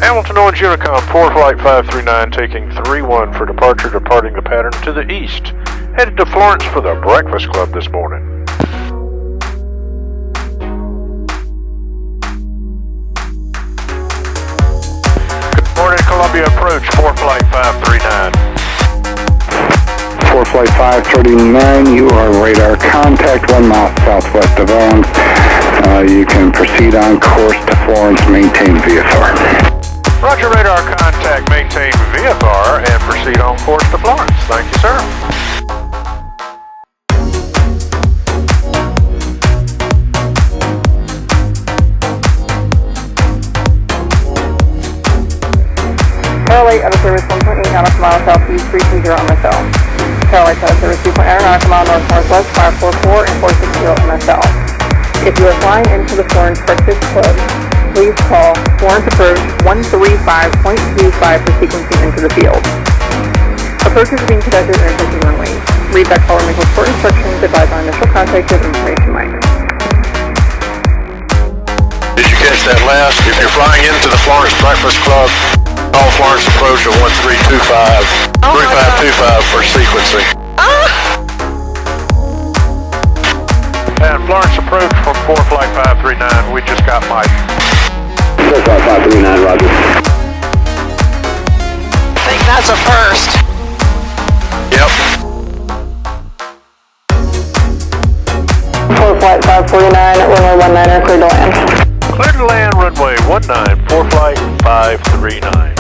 Hamilton Orange Unicom, 4 Flight 539, taking 31 for departure, departing the pattern to the east. Headed to Florence for the Breakfast Club this morning. Good morning, Columbia approach, 4 Flight 539. 4 Flight 539, you are radar contact 1 mile southwest of Owens. You can proceed on course to Florence, maintain VFR. Roger, radar contact, maintain VFR, and proceed on course to Florence. Thank you, sir. Charlie, out of service 1.8 nautical mile southeast, 330 MSL. Charlie, out of service 2.9 nautical mile north-northwest, 544 and 460 MSL. If you are flying into the Florence Breakfast Club, please call Florence approach 135.25 for sequencing into the field. Approach is being conducted in a runway. Read back following report instructions, advise on initial contact with information mining. Did you catch that last? If you're flying into the Florence Breakfast Club, call Florence approach at 3525 for sequencing. And Florence approach from 4 Flight 539, we just got Mike. 4 Flight 539, roger. I think that's a first. Yep. 4 Flight 549, runway 19, clear to land. Clear to land, runway 19, 4 Flight 539.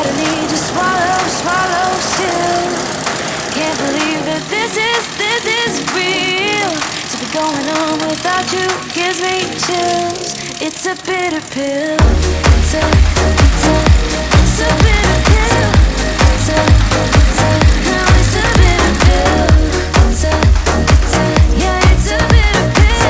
that I need to swallow, swallow still. Can't believe that this is real. To be going on without you gives me chills. It's a bitter pill. It's a bitter pill. It's a bitter pill. Yeah, it's a bitter pill. Yeah, it's a bitter pill.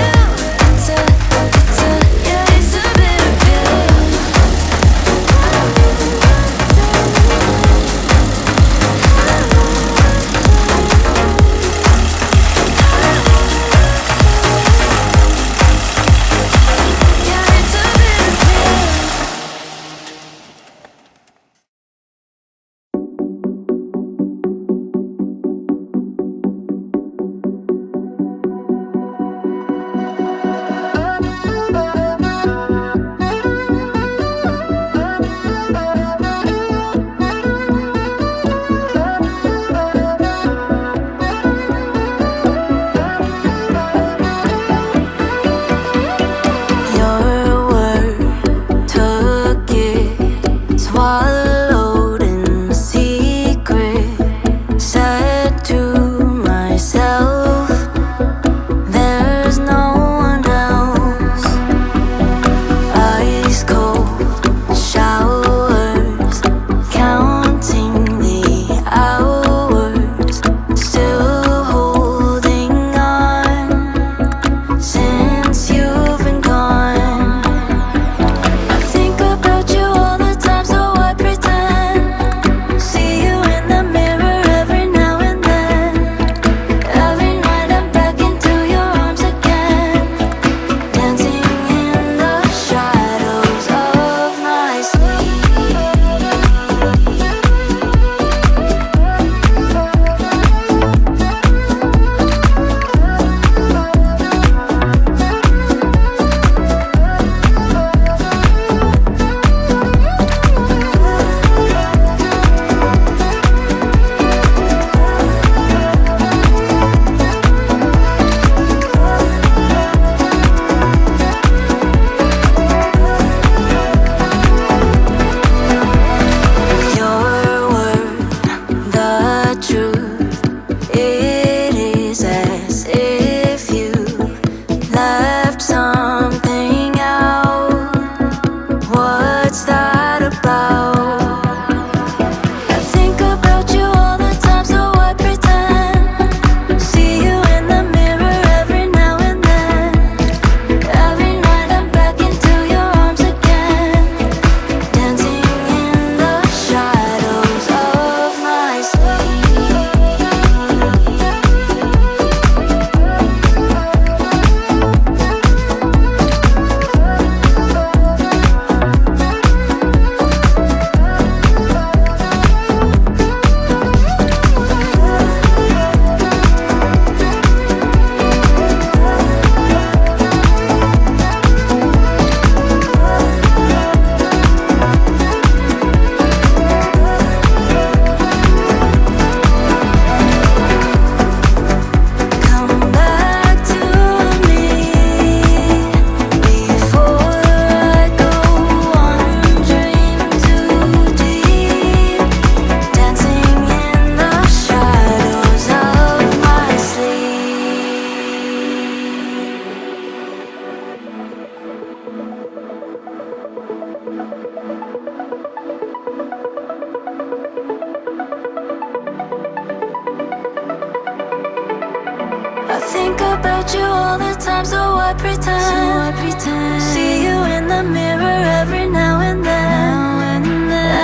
think about you all the time, so I pretend. See you in the mirror every now and then.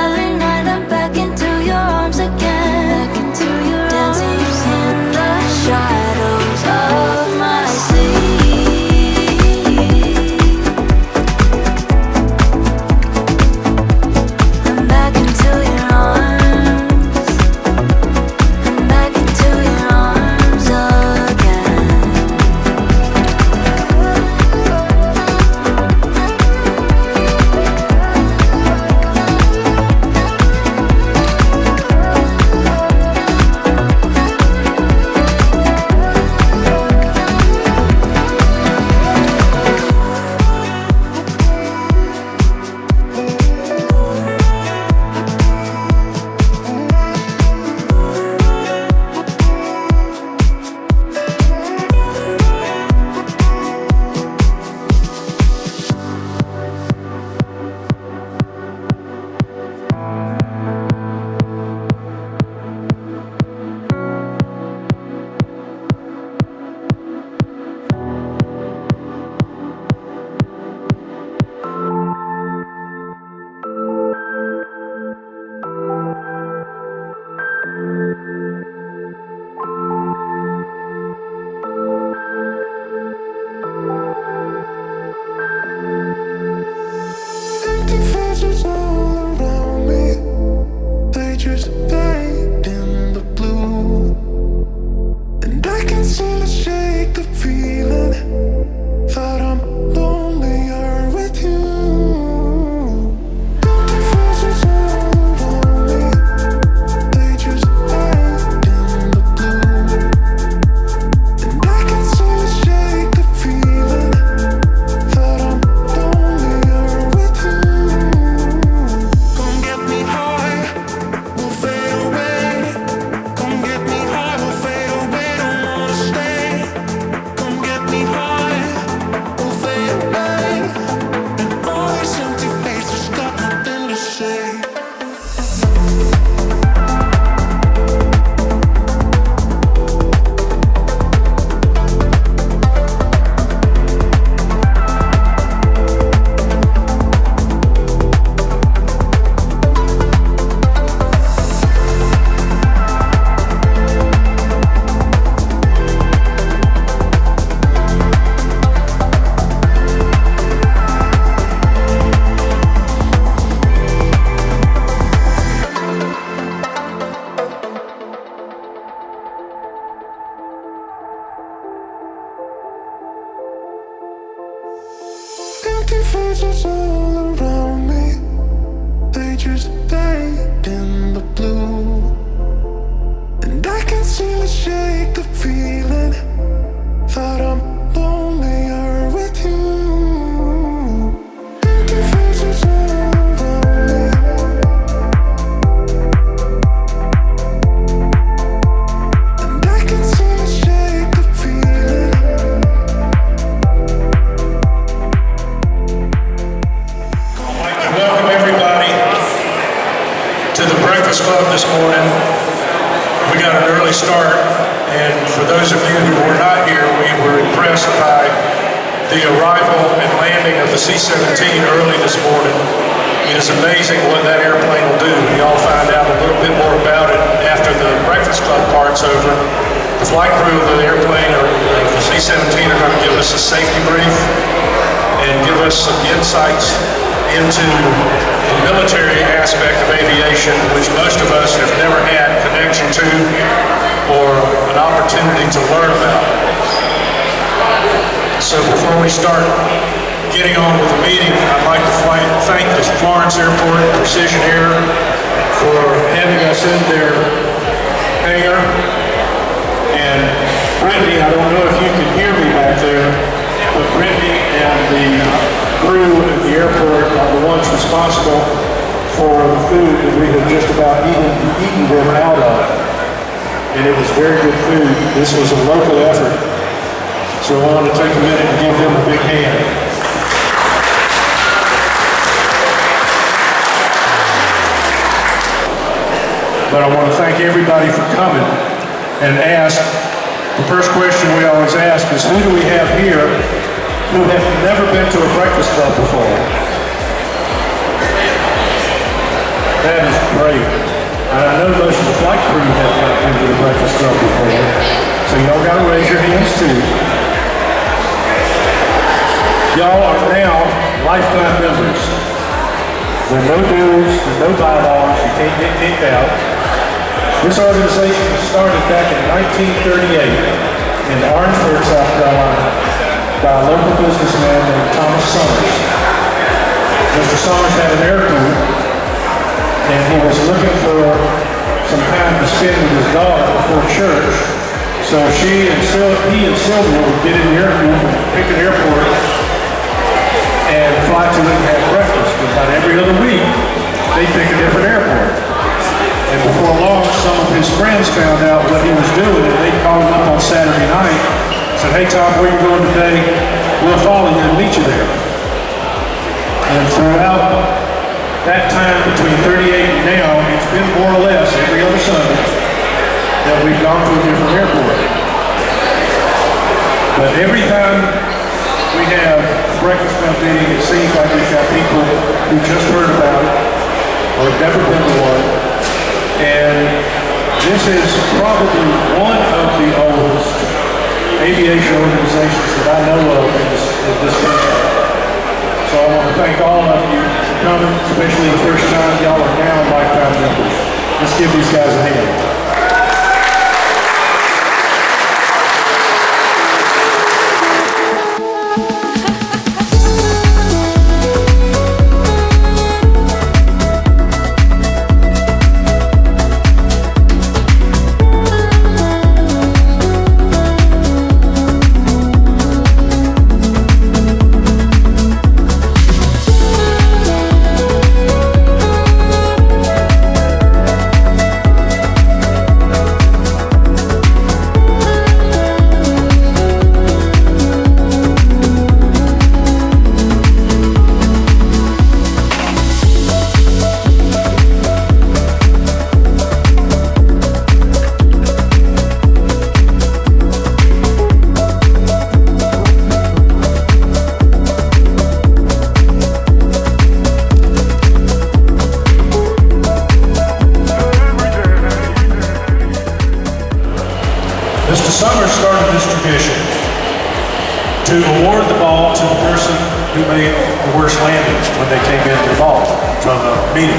Every night I'm back into your arms again. Dancing in the shadows of my sleep. I'm back into your arms. I'm back into your arms again. to the Breakfast Club this morning. We got an early start, and for those of you who were not here, we were impressed by the arrival and landing of the C-17 early this morning. It is amazing what that airplane will do. Y'all find out a little bit more about it after the Breakfast Club part's over. The flight crew of the airplane, or the C-17, are going to give us a safety brief and give us some insights into the military aspect of aviation, which most of us have never had connection to or an opportunity to learn about. So before we start getting on with the meeting, I'd like to thank the Florence Airport Precision Air for having us in their hangar. And Brittany, I don't know if you can hear me back there, but Brittany and the crew at the airport are the ones responsible for the food that we have just about eaten them out of. And it was very good food. This was a local effort. So I want to take a minute and give them a big hand. But I want to thank everybody for coming and ask. The first question we always ask is, who do we have here who have never been to a breakfast club before? That is great. And I know most of the flight crew have not been to the breakfast club before. So y'all got to raise your hands too. Y'all are now lifetime members. There are no dues, there are no bylaws, you can't get kicked out. This organization was started back in 1938 in Orangeburg, South Carolina, by a local businessman named Thomas Summers. Mr. Summers had an air crew, and he was looking for some time to spend with his daughter before church. So he and Sylvia would get in the air crew from Pickett Airport and fly to and have breakfast. About every other week, they'd pick a different airport. And before long, some of his friends found out what he was doing, and they'd call him up on Saturday night and said, "Hey Tom, where are you going today? We'll follow you and meet you there." And throughout that time, between 38 and now, it's been more or less every other Sunday that we've gone to a different airport. But every time we have a breakfast club meeting, it seems like we've got people who just heard about it or have never been to one. And this is probably one of the oldest aviation organizations that I know of in this country. So I want to thank all of you for coming, especially the first time. Y'all are now lifetime members. Let's give these guys a hand. Mr. Summers started this tradition to award the ball to the person who made the worst landing when they came into the ball from the meeting.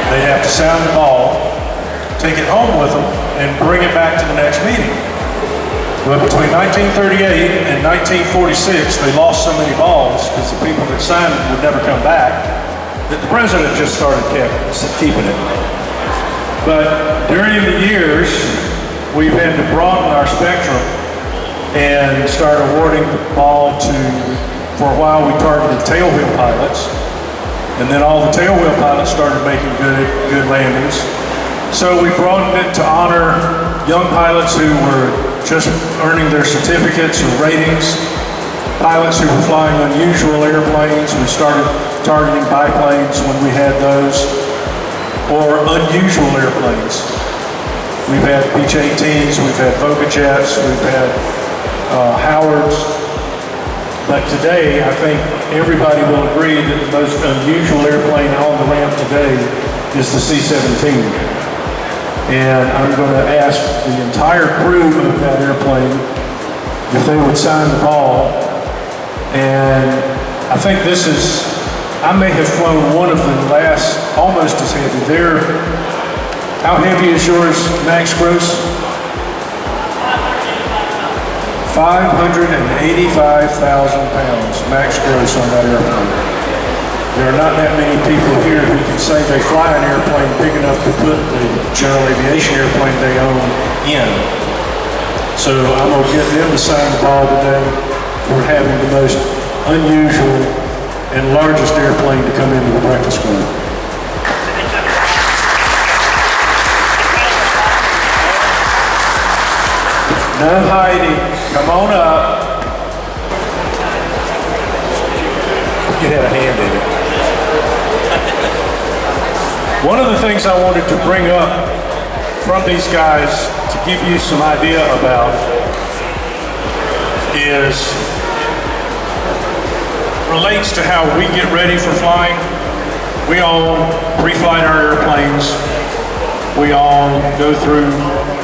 They'd have to sound the ball, take it home with them, and bring it back to the next meeting. But between 1938 and 1946, they lost so many balls because the people that signed it would never come back that the president just started keeping it. But during the years, we've had to broaden our spectrum and start awarding the ball to, for a while we targeted tailwheel pilots, and then all the tailwheel pilots started making good landings. So we broadened it to honor young pilots who were just earning their certificates or ratings, pilots who were flying unusual airplanes. We started targeting biplanes when we had those. or unusual airplanes. We've had Beech-18s, we've had Voca-Jets, we've had Howards, but today I think everybody will agree that the most unusual airplane on the ramp today is the C-17. And I'm going to ask the entire crew of that airplane if they would sign the ball. And I think this is, I may have flown one of the last, almost as heavy. How heavy is yours, Max Gross? 585,000 pounds, Max Gross on that airplane. There are not that many people here who can say they fly an airplane big enough to put the general aviation airplane they own in. So I'm going to get them to sign the ball today for having the most unusual and largest airplane to come into the Breakfast Club. No hiding. Come on up. You had a hand in it. One of the things I wanted to bring up from these guys to give you some idea about relates to how we get ready for flying. We all pre-flight our airplanes. We all go through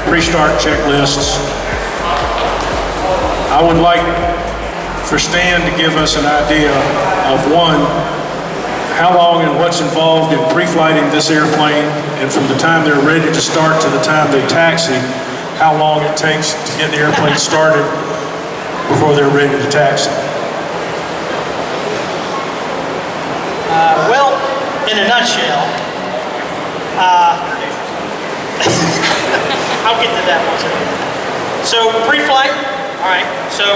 pre-start checklists. I would like for Stan to give us an idea of one, how long and what's involved in pre-flighting this airplane, and from the time they're ready to start to the time they taxi, how long it takes to get the airplane started before they're ready to taxi. Well, in a nutshell, I'll get to that one too. So pre-flight, all right, so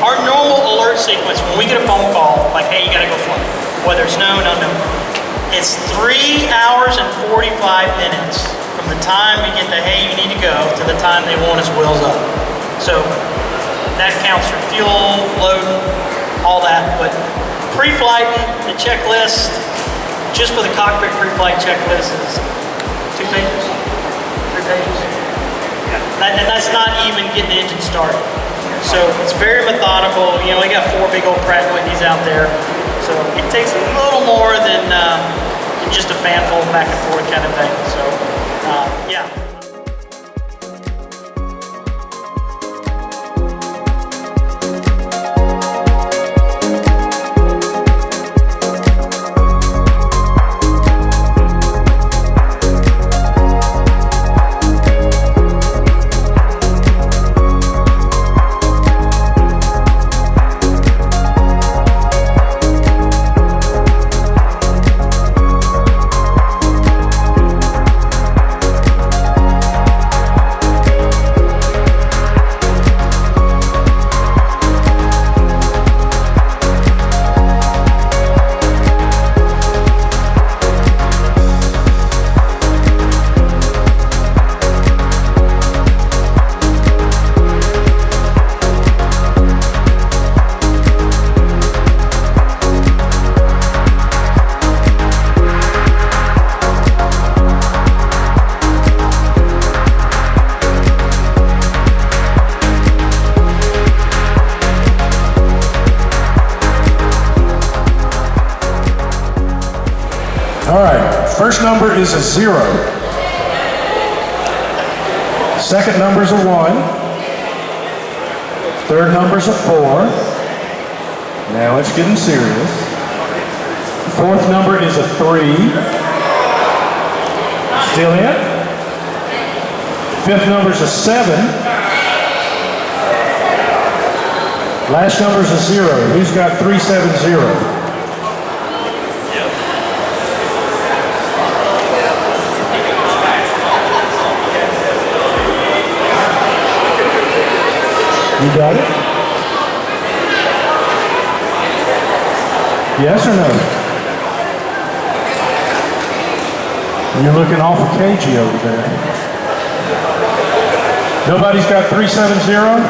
our normal alert sequence, when we get a phone call, like, hey, you gotta go fly, whether it's known or unknown, it's 3 hours and 45 minutes from the time we get the, hey, you need to go, to the time they want us wheels up. So that counts for fuel, loading, all that, but pre-flight, the checklist, just for the cockpit pre-flight checklist is 2 pages, 3 pages. And that's not even getting the engine started. So it's very methodical. You know, we got 4 big old Pratt & Whitneys out there. So it takes a little more than just a fanful back and forth kind of thing. So, yeah. All right, first number is a 0. Second number is a 1. Third number is a 4. Now it's getting serious. Fourth number is a 3. Still in? Fifth number is a 7. Last number is a 0. Who's got 370? You got it? Yes or no? You're looking awful cagey over there. Nobody's got 370?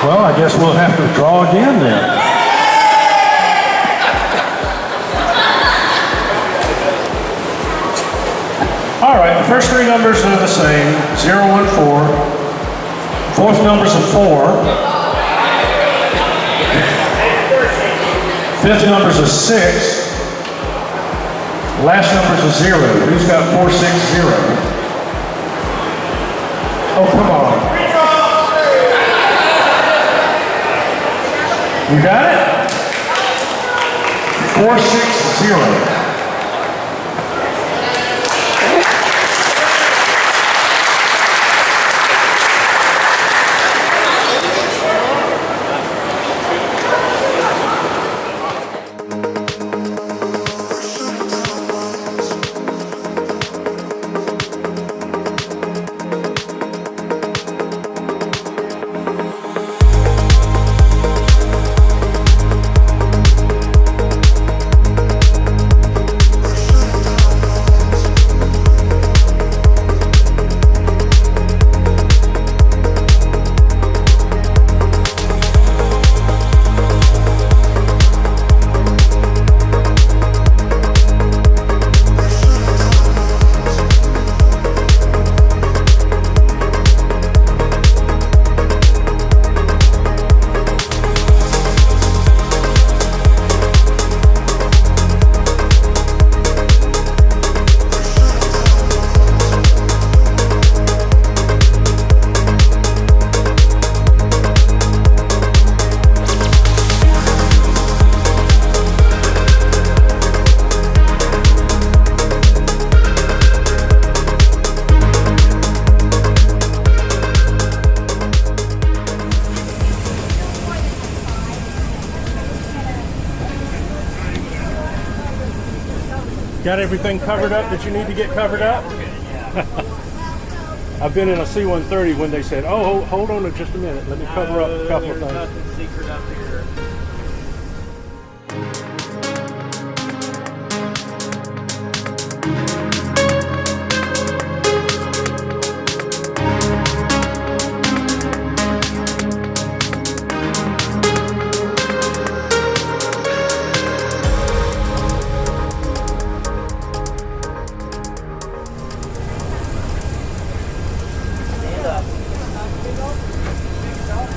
Well, I guess we'll have to draw again then. All right, the first three numbers are the same, 0, 1, 4. Fourth number's a 4. Fifth number's a 6. Last number's a 0. Who's got 4, 6, 0? Oh, come on. You got it? 4, 6, 0. Got everything covered up that you need to get covered up? I've been in a C-130 when they said, oh, hold on just a minute. Let me cover up a couple of things. Nothing secret up here.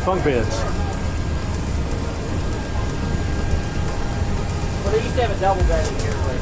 Bunk beds. Well, they used to have a double bed in here, but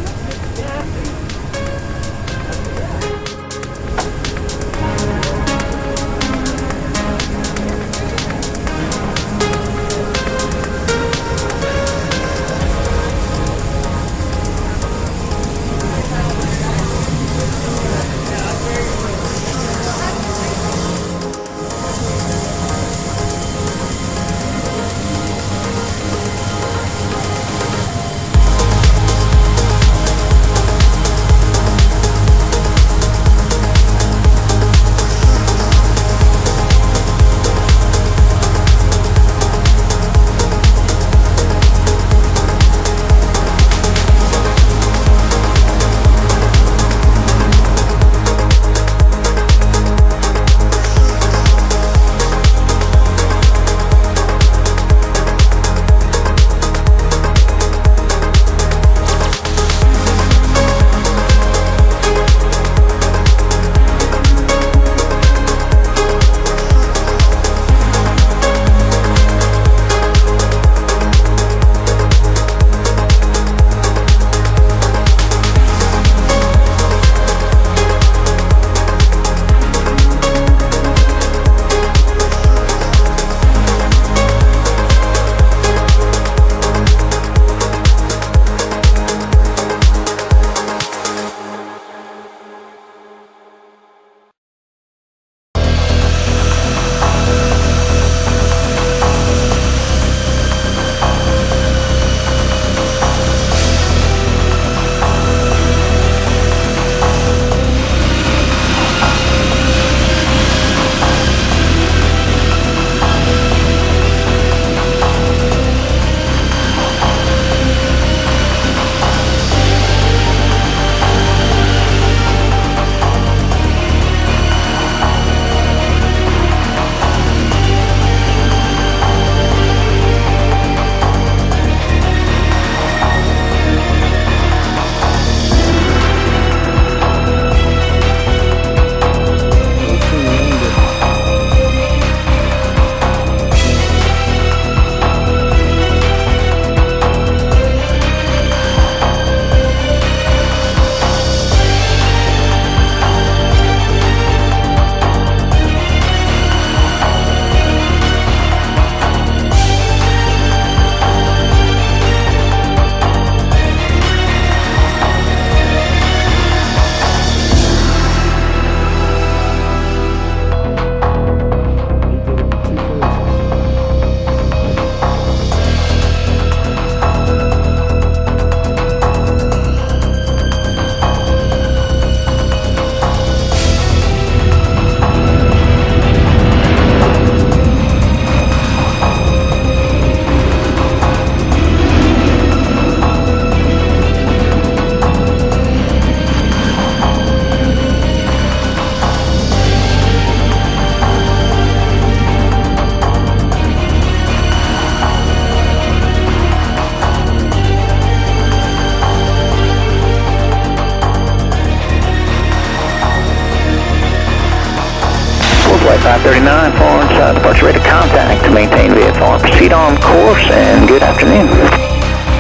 539, Florence, departure rate of contact to maintain VFR. Proceed on course and good afternoon.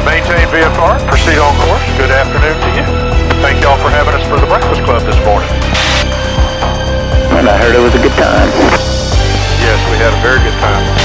Maintain VFR, proceed on course. Good afternoon to you. Thank y'all for having us for the Breakfast Club this morning. And I heard it was a good time. Yes, we had a very good time.